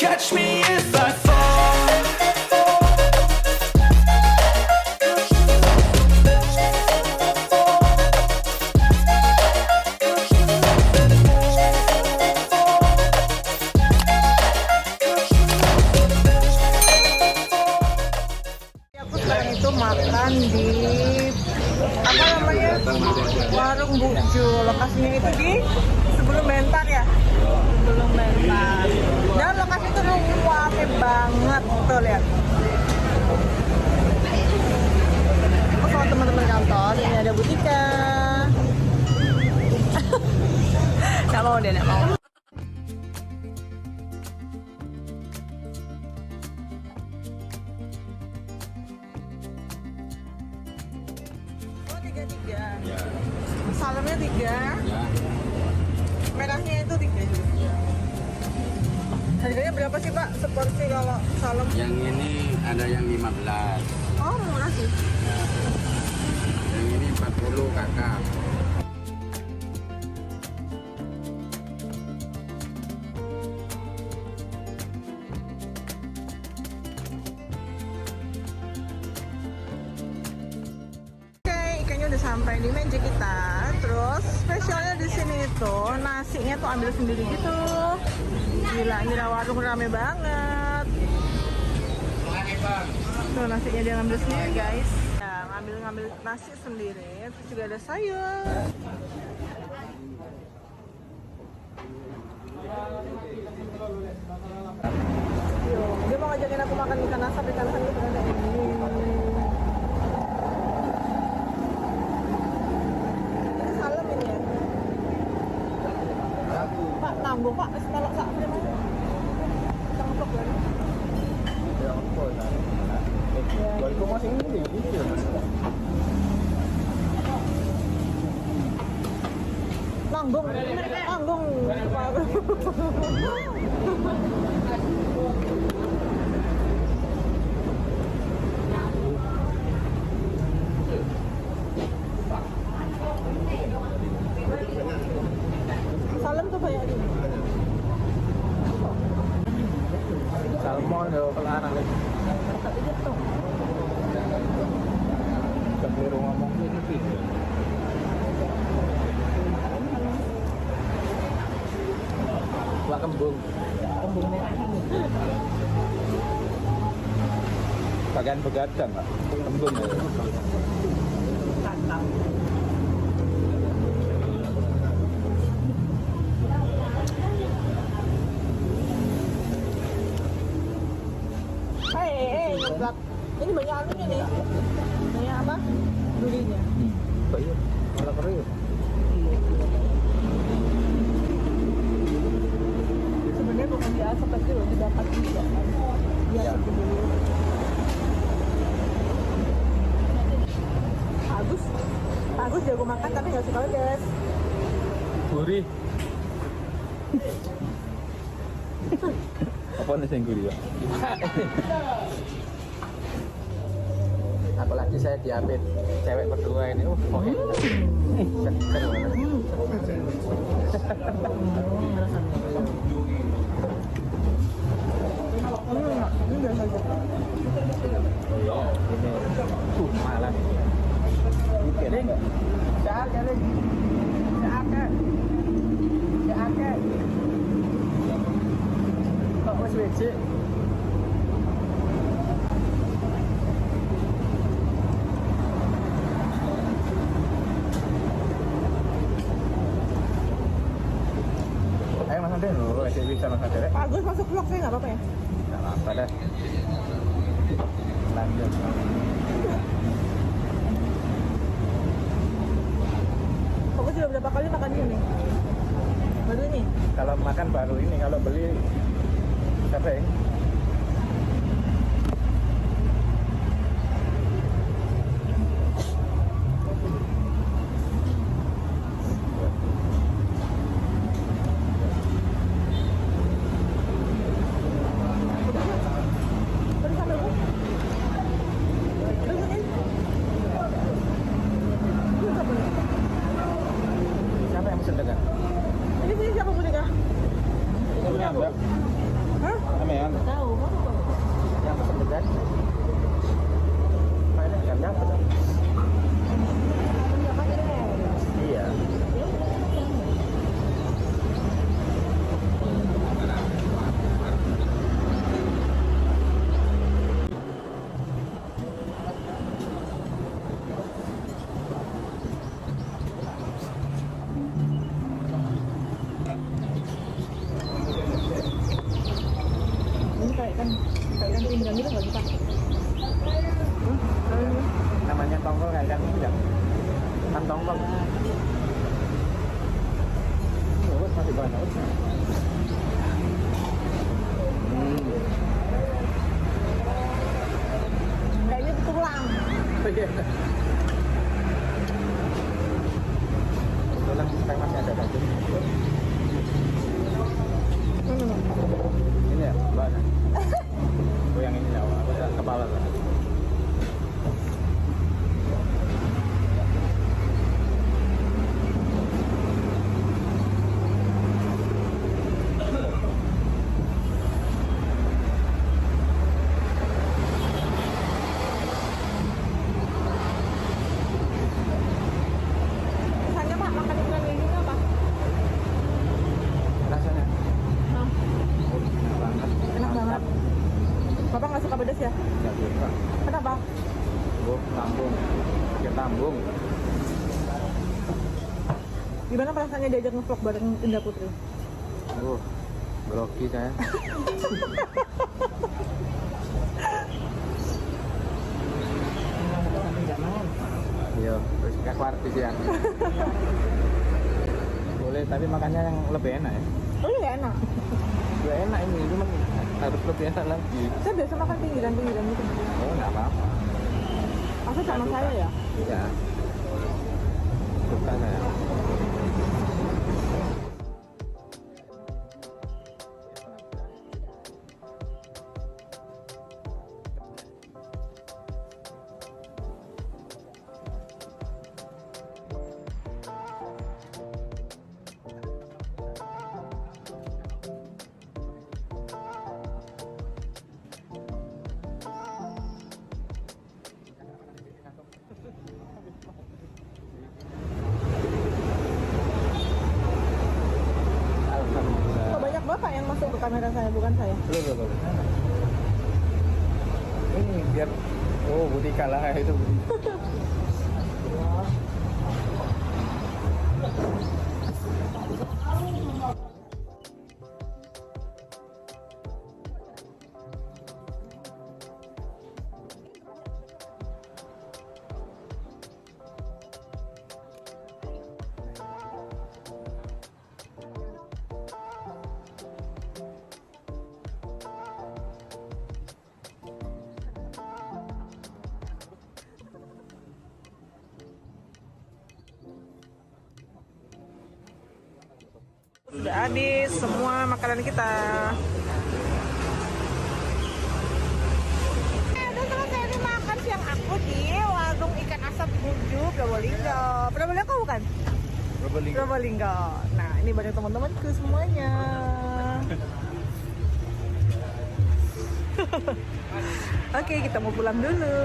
catch me if I fall. Aku sekarang itu makan di apa namanya warung Buju. Lokasinya itu di sebelum Mentar ya, sebelum Mentar. Dan lokasi itu rame banget tuh, lihat. Aku sama teman-teman kantor. Ini ada Butika. Gak mau deh, gak mau. Oh, tiga. Ya, Salamnya 3. ya. Merahnya itu 3 juga. Harganya berapa sih Pak seporsi kalau salam? Yang ini ada yang 15. Oh, murah sih. Yang ini 40 kakak. Oke, ikannya udah sampai di meja kita. Terus spesialnya di sini itu nasinya tuh ambil sendiri gitu. Gila, ini warung rame banget. Tuh nasinya dia ngambil sendiri guys. Nah, ngambil nasi sendiri. Terus juga ada sayur. Yo, dia mau ngajakin aku makan ikan asap itu ada ini. Ini salam ini ya. Pak, nanggung Pak, kalau sak mana? Tangkap lagi. Nanggung. Salam tuh banyak ini. Salmon yo kelarang lagi. Keburu ngomong ini video. Wah kembung. Bagian begadang, Pak. Kembung. Nyeblak. Ini banyak anunya nih. Banyak apa? Durinya. Kok iya? Malah kering. Sebenarnya bukan diasap tapi loh dibakar juga. Diasap dulu. Agus jago makan tapi nggak suka pedas. Gurih. Apa nih yang gurih ya? Apalagi saya diapit cewek berdua ini, oh enak. Seger banget. Ini biasa aja. Ini malah. Keling. Cak keling. Cak. Kok wis becik? Ayo Mas Andre, lu bisa Mas Andre. Pak Agus masuk vlog saya nggak apa-apa ya? Nggak apa-apa dah. Lanjut. Aku sudah berapa kali makan ini? Baru ini? Kalau makan baru ini, kalau beli sering. Baru sampai Bu? Baru ini? Ini siapa nih? Siapa yang pesen dekat? Ini siapa Bu Nika? Punya Mbak. Hah? Apa ya? pinggiran gitu nggak bisa. Namanya tongkol kayak kan tidak. Kan tongkol. Oh, masih banyak. Kayaknya tulang. Tulang sekarang masih ada daging. Ini ya, Mbak. Oh, yang ini ya, aku kepala tuh. Rasanya Pak makan ikan ini apa? Rasanya Nah, enak banget. enak banget. Bapak nggak suka pedas ya? Nggak suka. Kenapa? Oh, lambung. Sakit lambung. Gimana perasaannya diajak nge-vlog bareng Indah Putri? Oh, grogi saya. Iya, terus kayak artis ya. Boleh, tapi makannya yang lebih enak ya. Oh iya enak. Ya enak ini, cuma harus lebih enak lagi. Saya biasa makan pinggiran-pinggiran gitu. Oh, nggak apa-apa. Masa sama saya ya? Iya. Suka saya. Alhamdulillah. Kok banyak bapak yang masuk ke kamera saya, bukan saya? Loh. Ini biar Butika lah itu. Sudah habis semua makanan kita. Udah selesai nih makan siang aku di warung ikan asap Buju Probolinggo. Probolinggo bukan? Probolinggo. Nah ini banyak teman-temanku semuanya. Oke kita mau pulang dulu.